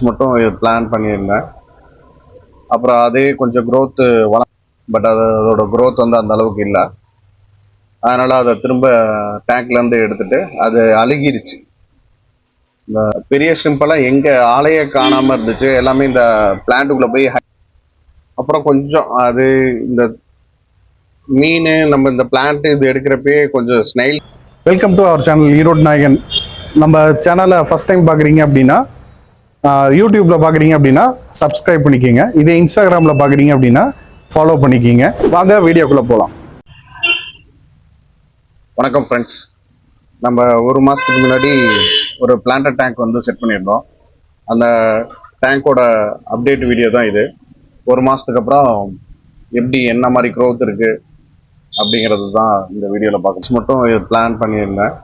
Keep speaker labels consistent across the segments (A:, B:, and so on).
A: மட்டும் பிளான் பண்ணியிருந்தேன். அப்புறம் அதே கொஞ்சம் growth பட் அதோட growth வந்து அந்த அளவுக்கு இல்லை. அதனால அதை திரும்ப டேங்க்ல இருந்து எடுத்துட்டு அது அழுகிருச்சு. இந்த பெரிய ஷ்ரிம்பெல்லாம் எங்க ஆளையே காணாம இருந்துச்சு, எல்லாமே இந்த பிளான்ட்டுக்குள்ள போய் அப்புறம் கொஞ்சம் அது இந்த மீன் நம்ம இந்த பிளான்ட் இது எடுக்கிறப்பே கொஞ்சம் smile.
B: Welcome to our channel Erode Nayagan. நம்ம சேனலை ஃபர்ஸ்ட் டைம் பார்க்குறீங்க அப்படின்னா யூடியூப்ல பார்க்குறீங்க அப்படின்னா சப்ஸ்கிரைப் பண்ணிக்கிங்க. இதே இன்ஸ்டாகிராமில் பார்க்குறீங்க அப்படின்னா ஃபாலோ பண்ணிக்கிங்க. வாங்க வீடியோக்குள்ளே போகலாம்.
A: வணக்கம் ஃப்ரெண்ட்ஸ். நம்ம ஒரு மாதத்துக்கு முன்னாடி ஒரு பிளான்ட் டேங்க் வந்து செட் பண்ணியிருந்தோம். அந்த டேங்கோட அப்டேட் வீடியோ தான் இது. ஒரு மாதத்துக்கு அப்புறம் எப்படி என்ன மாதிரி க்ரோத் இருக்குது அப்படிங்கிறது தான் இந்த வீடியோவில் பார்க்க மட்டும் பிளான் பண்ணியிருந்தேன்.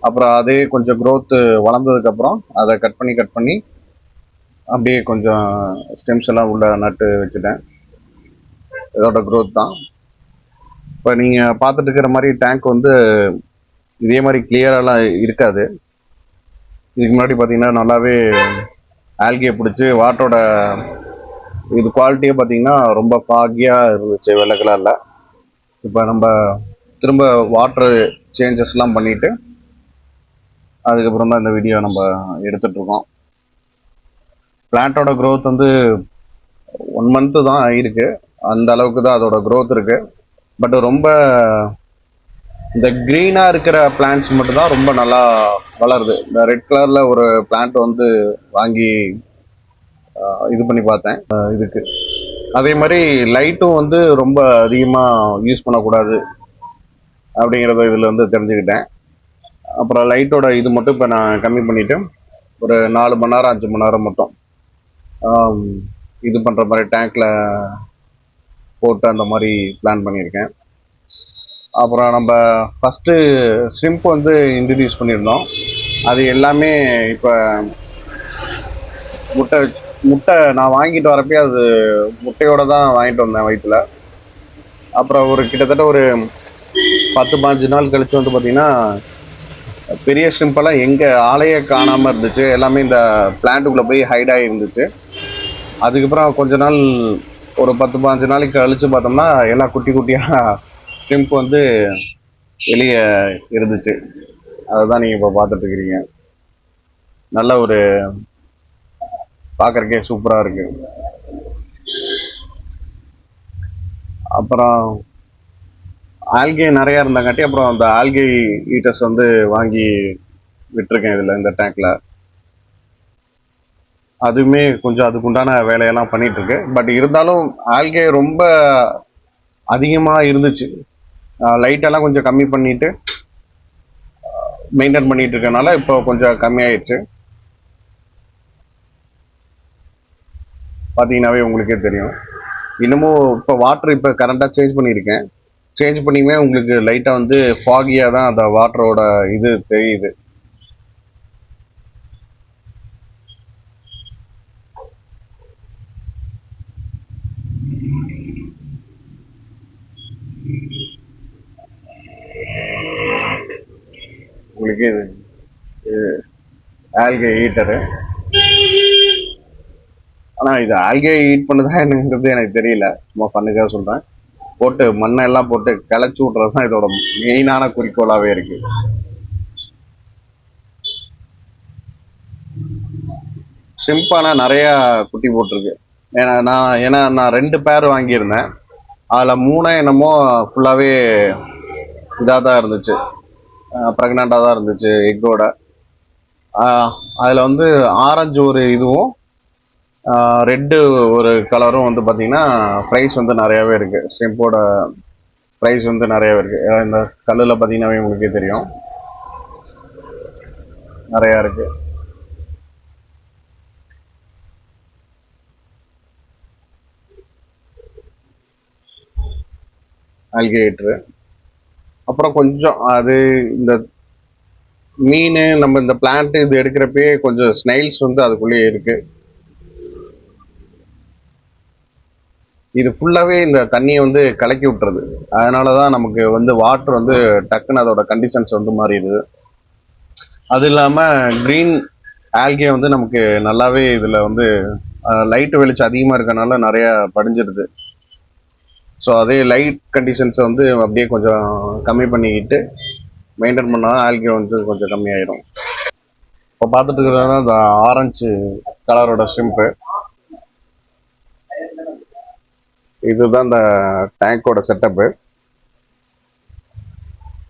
A: அப்புறம் அதே கொஞ்சம் க்ரோத்து வளர்ந்ததுக்கப்புறம் அதை கட் பண்ணி அப்படியே கொஞ்சம் ஸ்டெம்ஸ் எல்லாம் உள்ள நட்டு வச்சுட்டேன். இதோட க்ரோத் தான் இப்போ நீங்கள் பார்த்துட்டு இருக்கிற மாதிரி. டேங்க் வந்து இதே மாதிரி கிளியரெல்லாம் இருக்காது. இதுக்கு முன்னாடி பார்த்தீங்கன்னா நல்லாவே ஆல்கியை பிடிச்சி வாட்டரோட இது குவாலிட்டியே பார்த்தீங்கன்னா ரொம்ப ஃபாகியாக இருந்துச்சு வெள்ளை கலரில். இப்போ நம்ம திரும்ப வாட்டர் சேஞ்சஸ்லாம் பண்ணிவிட்டு அதுக்கப்புறம் தான் இந்த வீடியோ நம்ம எடுத்துட்ருக்கோம். பிளான்ட்டோட க்ரோத் வந்து 1 மந்த்து தான் ஆகிருக்கு. அந்த அளவுக்கு தான் அதோட க்ரோத் இருக்குது. பட் ரொம்ப இந்த க்ரீனாக இருக்கிற பிளான்ட்ஸ் மட்டும்தான் ரொம்ப நல்லா வளருது. இந்த ரெட் கலரில் ஒரு பிளான்ட் வந்து வாங்கி இது பண்ணி பார்த்தேன் இதுக்கு. அதே மாதிரி லைட்டும் வந்து ரொம்ப அதிகமாக யூஸ் பண்ணக்கூடாது அப்படிங்கிறத இதில் வந்து தெரிஞ்சுக்கிட்டேன். அப்புறம் லைட்டோட இது மட்டும் இப்போ நான் கம்மி பண்ணிவிட்டு ஒரு 4 மணி நேரம் 5 மணி நேரம் மட்டும் இது பண்ணுற மாதிரி டேங்க்கில் போட்டு அந்த மாதிரி பிளான் பண்ணியிருக்கேன். அப்புறம் நம்ம ஃபஸ்ட்டு ஷ்ரிம்ப் வந்து இன்ட்ரடியூஸ் பண்ணியிருந்தோம். அது எல்லாமே இப்போ முட்டை நான் வாங்கிட்டு வரப்பே அது முட்டையோடு தான் வாங்கிட்டு வந்தேன் வயிற்றில். அப்புறம் ஒரு கிட்டத்தட்ட ஒரு 10-15 நாள் கழித்து வந்து பார்த்திங்கன்னா பெரிய ஷ்ரிம்பெல்லாம் எங்கே ஆளையே காணாமல் இருந்துச்சு, எல்லாமே இந்த பிளான்ட்டுக்குள்ளே போய் ஹைட் ஆகி இருந்துச்சு. அதுக்கப்புறம் கொஞ்ச நாள் ஒரு 10-15 நாளைக்கு கழித்து பார்த்தோம்னா எல்லாம் குட்டி குட்டியாக ஷ்ரிம்ப் வந்து வெளியே இருந்துச்சு. அதை தான் நீங்கள் இப்போ பார்த்துட்ருக்கிறீங்க. நல்ல ஒரு பார்க்குறக்கே சூப்பராக இருக்குது. அப்புறம் ஆல்கே நிறையா இருந்தாங்காட்டி அப்புறம் அந்த ஆல்கே ஈட்டர்ஸ் வந்து வாங்கி விட்டுருக்கேன் இதில் இந்த டேங்க்கில். அதுவுமே கொஞ்சம் அதுக்குண்டான வேலையெல்லாம் பண்ணிகிட்ருக்கு. பட் இருந்தாலும் ஆல்கே ரொம்ப அதிகமாக இருந்துச்சு. லைட்டெல்லாம் கொஞ்சம் கம்மி பண்ணிவிட்டு மெயின்டைன் பண்ணிகிட்டு இருக்கனால இப்போ கொஞ்சம் கம்மியாயிடுச்சு. பார்த்தீங்கன்னாவே உங்களுக்கே தெரியும். இன்னமும் இப்போ வாட்டர் இப்போ கரண்டாக சேஞ்ச் பண்ணியிருக்கேன். சேஞ்ச் பண்ணியுமே உங்களுக்கு லைட்டாக வந்து ஃபாகியாக தான் அந்த வாட்டரோட இது தெரியுது. உங்களுக்கு இது ஆல்கே ஹீட்டரு. ஆனால் இது ஆல்கே ஹீட் பண்ணுதா என்னங்கிறது எனக்கு தெரியல. சும்மா பண்ணுக்காக சொல்கிறேன். போட்டு மண்ணெல்லாம் போட்டு கிளச்சி விட்றது தான் இதோட மெயினான குறிக்கோளாகவே இருக்குது. ஷ்ரிம்பானா நிறையா குட்டி போட்டிருக்கு. ஏன்னா நான் 2 பேர் வாங்கியிருந்தேன். அதில் 3 என்னமோ ஃபுல்லாகவே இதாக தான் இருந்துச்சு, ப்ரெக்னெண்ட்டாக தான் இருந்துச்சு எக்கோட. அதில் வந்து ஆரஞ்சு ஒரு இதுவும் ரெட்டு ஒரு கலரும் வந்து பார்த்திங்கன்னா ப்ரைஸ் வந்து நிறையாவே இருக்குது. ஷ்ரிம்போட ப்ரைஸ் வந்து நிறையாவே இருக்குது. இந்த கல்லில் பார்த்தீங்கன்னாவே உங்களுக்கே தெரியும் நிறையா இருக்குது. ஆல்கேட்டரு. அப்புறம் கொஞ்சம் அது இந்த மீன் நம்ம இந்த பிளான்ட் இது எடுக்கிறப்பே கொஞ்சம் ஸ்னைல்ஸ் வந்து அதுக்குள்ளேயே இருக்குது. இது ஃபுல்லாகவே இந்த தண்ணியை வந்து கலக்கி விட்டுறது. அதனால தான் நமக்கு வந்து வாட்டர் வந்து டக்குன்னு அதோட கண்டிஷன்ஸ் வந்து மாறிடுது. அது இல்லாமல் க்ரீன் ஆல்கே வந்து நமக்கு நல்லாவே இதில் வந்து லைட் வெளிச்சம் அதிகமாக இருக்கனால நிறையா படிஞ்சிருது. ஸோ அதே லைட் கண்டிஷன்ஸை வந்து அப்படியே கொஞ்சம் கம்மி பண்ணிக்கிட்டு மெயின்டைன் பண்ணால் ஆல்கே வந்து கொஞ்சம் கம்மியாயிடும். இப்போ பார்த்துட்டு இருக்கிறது இந்த ஆரஞ்சு கலரோட ஷ்ரிம்ப்பு. இதுதான் இந்த டேங்கோட செட்டப்பு.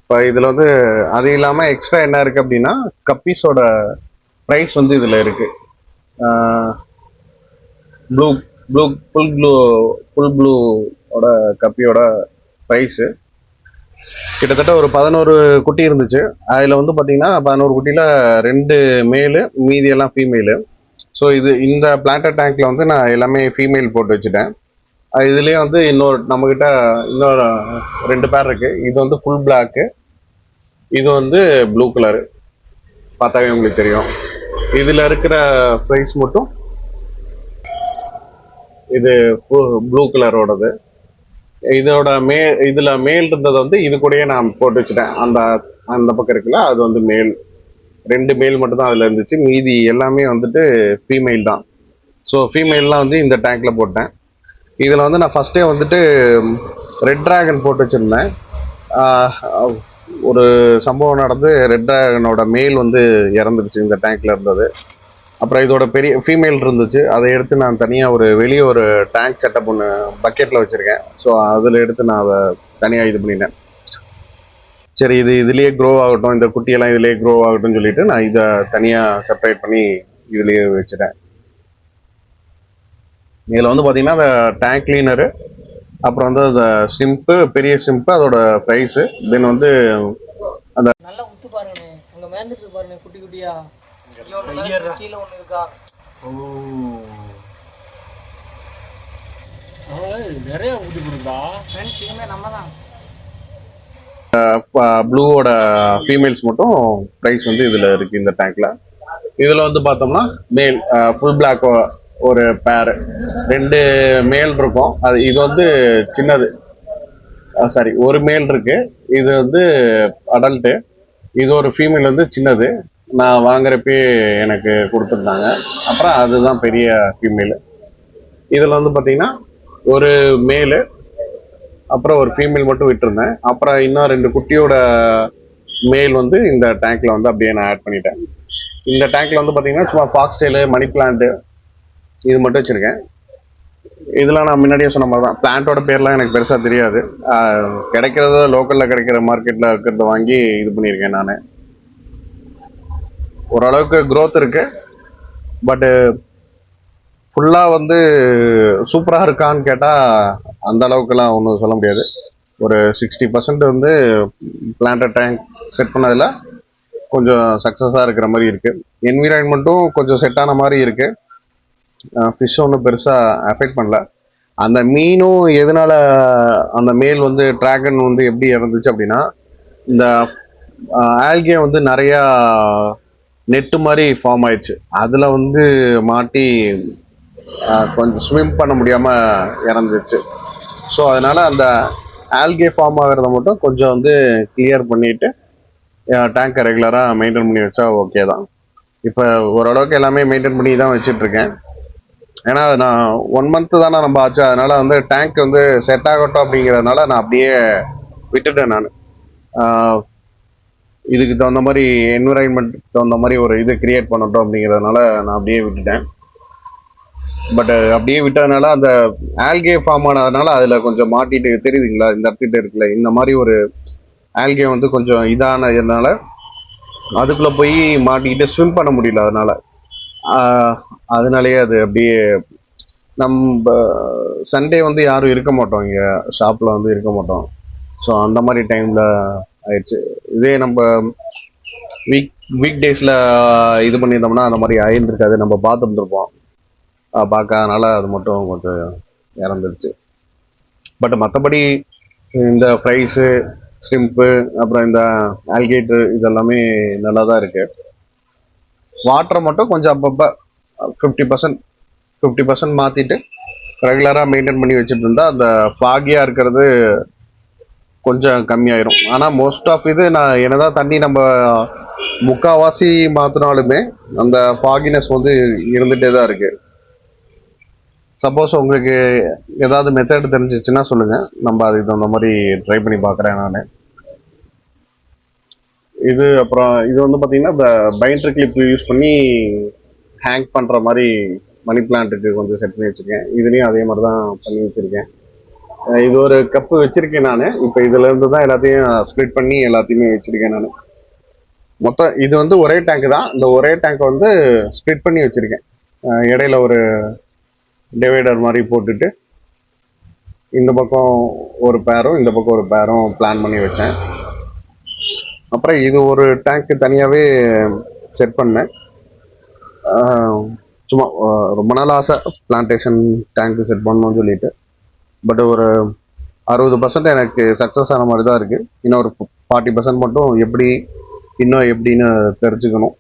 A: இப்போ இதில் வந்து அது இல்லாமல் எக்ஸ்ட்ரா என்ன இருக்குது அப்படின்னா கப்பீஸோட ப்ரைஸ் வந்து இதில் இருக்குது. ப்ளூ ப்ளூ ஃபுல் ப்ளூவோட கப்பியோட ப்ரைஸு கிட்டத்தட்ட ஒரு 11 குட்டி இருந்துச்சு. அதில் வந்து பார்த்தீங்கன்னா 11 குட்டியில் 2 மேலு, மீதி எல்லாம் ஃபீமேலு. ஸோ இந்த பிளான்டட் டேங்க்ல வந்து நான் எல்லாமே ஃபீமேல் போட்டு வச்சுட்டேன். இதுலேயே வந்து நம்மக்கிட்ட இன்னொரு 2 பேர் இருக்குது. இது வந்து ஃபுல் பிளாக்கு, இது வந்து ப்ளூ கலரு. பார்த்தாவே உங்களுக்கு தெரியும். இதில் இருக்கிற ப்ரைஸ் மட்டும் இது ப்ளூ கலரோடது. இதில் மேல் இருந்தது வந்து இது கூடயே நான் போட்டு வச்சுட்டேன். அந்த பக்கம் இருக்குல்ல, அது வந்து மேல். 2 மேல் மட்டும் தான் அதில் இருந்துச்சு. மீதி எல்லாமே வந்துட்டு ஃபீமேல் தான். ஸோ ஃபீமேல்லாம் வந்து இந்த டேங்க்ல போட்டேன். இதில் வந்து நான் ஃபஸ்ட்டே வந்துட்டு ரெட் டிராகன் போட்டு வச்சுருந்தேன். ஒரு சம்பவம் நடந்து ரெட் டிராகனோட மேல் வந்து இறந்துருச்சு இந்த டேங்க்ல இருந்தது. அப்புறம் இதோட பெரிய ஃபீமேல் இருந்துச்சு. அதை எடுத்து நான் தனியாக வெளியே ஒரு டேங்க் செட்டப் ஒன்று பக்கெட்டில் வச்சுருக்கேன். ஸோ அதில் எடுத்து நான் அதை தனியாக இது பண்ணிட்டேன். சரி, இதுலேயே க்ரோ ஆகட்டும், இந்த குட்டியெல்லாம் இதுலேயே க்ரோ ஆகட்டும்னு சொல்லிட்டு நான் இதை தனியாக செப்பரேட் பண்ணி இதுலேயே வச்சுட்டேன். இதில் வந்து பார்த்தீங்கன்னா அந்த டேங்க் கிளீனரு, அப்புறம் வந்து அந்த ஸ்டிம்ப்பு, பெரிய ஸ்டிம்ப்பு, அதோட ப்ரைஸு, தென் வந்து அந்த
C: நல்லா உத்து பாருங்கண்ணே, அங்கே மேந்துட்டு பாருங்க குட்டி குட்டியா. கீழே ஒன்று இருக்கா?
D: ஓ, நிறைய ஊட்டி கொடுத்தா
C: ஃப்ரெண்ட்ஸ் இனிமே நம்ம தான்.
A: ப்ளூவோட ஃபீமேல்ஸ் மட்டும் ப்ரைஸ் வந்து இதில் இருக்குது இந்த டேங்க்கில். இதில் வந்து பார்த்தோம்னா மேல் ஃபுல் பிளாக் ஒரு பேர் 2 மேல் இருக்கும். இது வந்து சின்னது, சாரி, ஒரு மேல் இருக்கு. இது வந்து அடல்ட்டு. இது ஒரு ஃபீமேல் வந்து சின்னது. நான் வாங்குறப்பே எனக்கு கொடுத்துருந்தாங்க. அப்புறம் அதுதான் பெரிய ஃபீமேலு. இதில் வந்து பார்த்தீங்கன்னா ஒரு மேலு, அப்புறம் ஒரு ஃபீமேல் மட்டும் விட்டுருந்தேன். அப்புறம் இன்னும் 2 குட்டியோட மேல் வந்து இந்த டேங்க்ல வந்து அப்படியே நான் ஆட் பண்ணிட்டேன். இந்த டேங்க்ல வந்து பார்த்தீங்கன்னா சும்மா ஃபாக்ஸ் டெயிலு, மணி பிளான்ட்டு இது மட்டும் வச்சுருக்கேன். இதெல்லாம் நான் முன்னாடியே சொன்ன மாதிரி தான். பிளான்ட்டோட பேர்லாம் எனக்கு பெருசாக தெரியாது. கிடைக்கிறத லோக்கலில் கிடைக்கிற மார்க்கெட்டில் இருக்கிறத வாங்கி இது பண்ணியிருக்கேன் நான். ஓரளவுக்கு க்ரோத் இருக்கு. பட்டு ஃபுல்லாக வந்து சூப்பராக இருக்கான்னு கேட்டால் அந்த அளவுக்குலாம் ஒன்றும் சொல்ல முடியாது. ஒரு 60% வந்து பிளான்டட் டேங்க் செட் பண்ணதில் கொஞ்சம் சக்ஸஸாக இருக்கிற மாதிரி இருக்குது. என்விரான்மெண்ட்டும் கொஞ்சம் செட் ஆன மாதிரி இருக்குது. ஃபிஷ் ஒன்றும் பெருசாக அஃபெக்ட் பண்ணல. அந்த மீனும் எதனால அந்த மேல் வந்து டிராகன் வந்து எப்படி இறந்துச்சு அப்படின்னா, இந்த ஆல்கே வந்து நிறையா நெட்டு மாதிரி ஃபார்ம் ஆயிடுச்சு. அதில் வந்து மாட்டி கொஞ்சம் ஸ்விம் பண்ண முடியாமல் இறந்துச்சு. ஸோ அதனால் அந்த ஆல்கே ஃபார்ம் ஆகிறத மட்டும் கொஞ்சம் வந்து கிளியர் பண்ணிவிட்டு டேங்கை ரெகுலராக மெயின்டைன் பண்ணி வச்சா ஓகே தான். இப்போ ஓரளவுக்கு எல்லாமே மெயின்டைன் பண்ணி தான் வச்சிட்ருக்கேன். ஏன்னா அது நான் 1 மந்த்து தானே நம்ம ஆச்சு. அதனால் வந்து டேங்க் வந்து செட் ஆகட்டும் அப்படிங்கிறதுனால நான் அப்படியே விட்டுட்டேன். நான் இதுக்கு தகுந்த மாதிரி என்விரான்மெண்ட்டுக்கு தகுந்த மாதிரி ஒரு இது கிரியேட் பண்ணட்டும் அப்படிங்கிறதுனால நான் அப்படியே விட்டுட்டேன். பட் அப்படியே விட்டதுனால அந்த ஆல்கே ஃபார்ம் ஆனதுனால அதில் கொஞ்சம் மாட்டிட்டு தெரியுதுங்களா, இந்த இடத்துக்கிட்ட இருக்குல்ல, இந்த மாதிரி ஒரு ஆல்கே வந்து கொஞ்சம் இதானதுனால அதுக்குள்ளே போய் மாட்டிக்கிட்டு ஸ்விம் பண்ண முடியல. அதனாலேயே அது அப்படியே நம்ம சண்டே வந்து யாரும் இருக்க மாட்டோம், இங்கே ஷாப்பில் வந்து இருக்க மாட்டோம். ஸோ அந்த மாதிரி டைமில் ஆயிடுச்சு. இதே நம்ம வீக் டேஸில் இது பண்ணியிருந்தோம்னா அந்த மாதிரி ஆயிருந்திருக்காது. நம்ம பார்த்துருந்துருப்போம். பார்க்காதனால அது மட்டும் கொஞ்சம் இறந்துருச்சு. பட் மற்றபடி இந்த ஃப்ரைஸு, ஸ்டிம்ப்பு, அப்புறம் இந்த ஆல்கேட்டர் இதெல்லாமே நல்லா தான் இருக்குது. வாட்டரை மட்டும் கொஞ்சம் அப்பப்போ 50% மாற்றிட்டு ரெகுலராக மெயின்டைன் பண்ணி வச்சுட்டு இருந்தால் அந்த ஃபாகியாக இருக்கிறது கொஞ்சம் கம்மியாயிரும். ஆனால் மோஸ்ட் ஆஃப் இது நான் என்னதான் தண்ணி நம்ம முக்காவாசி மாற்றினாலுமே அந்த ஃபாகினஸ் வந்து இருந்துகிட்டே தான் இருக்குது. சப்போஸ் உங்களுக்கு ஏதாவது மெத்தட் தெரிஞ்சிச்சுன்னா சொல்லுங்கள், நம்ம அதுக்கு தகுந்த மாதிரி ட்ரை பண்ணி பார்க்குறேன் நான். இது அப்புறம் இது வந்து பார்த்தீங்கன்னா இந்த பைண்டர் கிளிப் யூஸ் பண்ணி ஹேங் பண்ணுற மாதிரி மணி பிளான்ட்டுக்கு கொஞ்சம் செட் பண்ணி வச்சுருக்கேன். இதுலேயும் அதே மாதிரி தான் பண்ணி வச்சுருக்கேன். இது ஒரு கப்பு வச்சுருக்கேன் நான். இப்போ இதுலேருந்து தான் எல்லாத்தையும் ஸ்ப்ளிட் பண்ணி எல்லாத்தையுமே வச்சுருக்கேன் நான். மொத்தம் இது வந்து ஒரே டேங்க் தான். இந்த ஒரே டேங்கை வந்து ஸ்ப்ளிட் பண்ணி வச்சுருக்கேன். இடையில ஒரு டிவைடர் மாதிரி போட்டுட்டு இந்த பக்கம் ஒரு பேரும் இந்த பக்கம் ஒரு பேரும் பிளான் பண்ணி வச்சேன். அப்புறம் இது ஒரு டேங்க்கு தனியாகவே செட் பண்ணேன். சும்மா ரொம்ப நாள் ஆசை பிளான்டேஷன் டேங்க்கு செட் பண்ணணும்னு சொல்லிட்டு. பட் ஒரு 60% எனக்கு சக்ஸஸ் ஆன மாதிரி தான் இருக்குது. இன்னும் ஒரு 40% மட்டும் இன்னும் எப்படின்னு தெரிஞ்சுக்கணும்.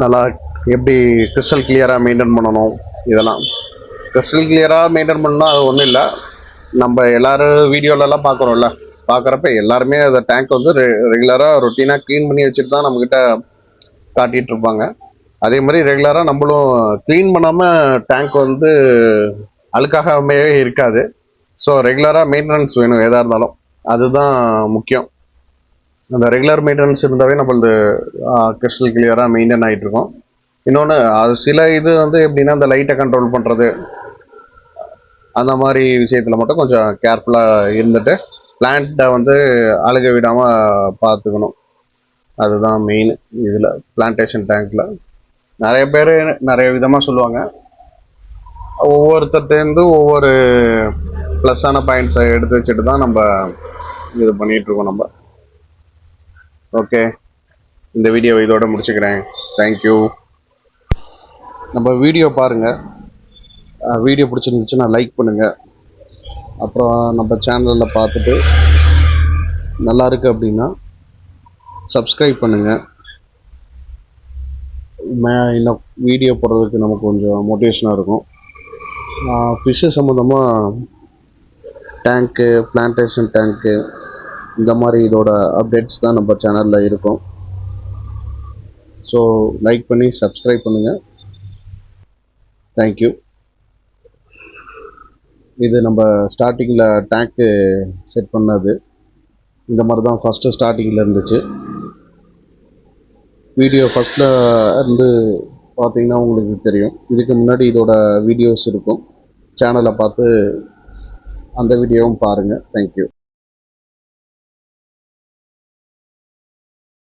A: நல்லா எப்படி கிறிஸ்டல் கிளியராக மெயின்டைன் பண்ணணும். இதெல்லாம் கிறிஸ்டல் கிளியராக மெயின்டைன் பண்ணணும், அது ஒன்றும் இல்லை. நம்ம எல்லோரும் வீடியோலலாம் பார்க்குறோம்ல, பார்க்குறப்ப எல்லாருமே அந்த டேங்க் வந்து ரெகுலராக ரொட்டீனாக க்ளீன் பண்ணி வச்சுட்டு தான் நம்மக்கிட்ட காட்டிகிட்டு இருப்பாங்க. அதே மாதிரி ரெகுலராக நம்மளும் க்ளீன் பண்ணாமல் டேங்க் வந்து அழுக்காகவே இருக்காது. ஸோ ரெகுலராக மெயின்டெனன்ஸ் வேணும் எதாக இருந்தாலும், அதுதான் முக்கியம். அந்த ரெகுலர் மெயின்டெனன்ஸ் இருந்தாவே நம்மளது கிறிஸ்டல் கிளியராக மெயின்டைன் ஆகிட்டு இருக்கோம். இன்னொன்று அது சில இது வந்து எப்படின்னா இந்த லைட்டை கண்ட்ரோல் பண்ணுறது அந்த மாதிரி விஷயத்தில் மட்டும் கொஞ்சம் கேர்ஃபுல்லாக இருந்துட்டு பிளான்ட்டை வந்து அழுக விடாமல் பார்த்துக்கணும். அதுதான் மெயின் இதில் பிளான்டேஷன் டேங்க்கில். நிறைய பேர் நிறைய விதமாக சொல்லுவாங்க. ஒவ்வொருத்தர்ட்டேருந்து ஒவ்வொரு ப்ளஸ்ஸான பாயிண்ட்ஸை எடுத்து வச்சுட்டு தான் நம்ம இது பண்ணிகிட்ருக்கோம் நம்ம. ஓகே, இந்த வீடியோவை இதோட முடிச்சுக்கிறேன். தேங்க்யூ. நம்ம வீடியோ பாருங்கள். வீடியோ பிடிச்சிருந்துச்சுன்னா லைக் பண்ணுங்கள். அப்புறம் நம்ம சேனலில் பார்த்துட்டு நல்லா இருக்குது அப்படின்னா சப்ஸ்கிரைப் பண்ணுங்கள். இன்னும் வீடியோ போடுறதுக்கு நமக்கு கொஞ்சம் மோட்டிவேஷனாக இருக்கும். ஃபிஷ்ஷு சம்மந்தமாக டேங்க்கு, பிளான்டேஷன் டேங்க்கு, இந்த மாதிரி இதோட அப்டேட்ஸ் தான் நம்ம சேனலில் இருக்கும். ஸோ லைக் பண்ணி சப்ஸ்கிரைப் பண்ணுங்கள். தேங்க்யூ. இது நம்ம ஸ்டார்டிங்கில் டேங்க்கு செட் பண்ணது இந்த மாதிரி தான் ஃபஸ்ட்டு ஸ்டார்டிங்கில் இருந்துச்சு. வீடியோ ஃபஸ்ட்டில் இருந்து பார்த்தீங்கன்னா உங்களுக்கு தெரியும். இதுக்கு முன்னாடி இதோட வீடியோஸ் இருக்கும். சேனலை பார்த்து அந்த வீடியோவும் பாருங்கள். தேங்க்யூ.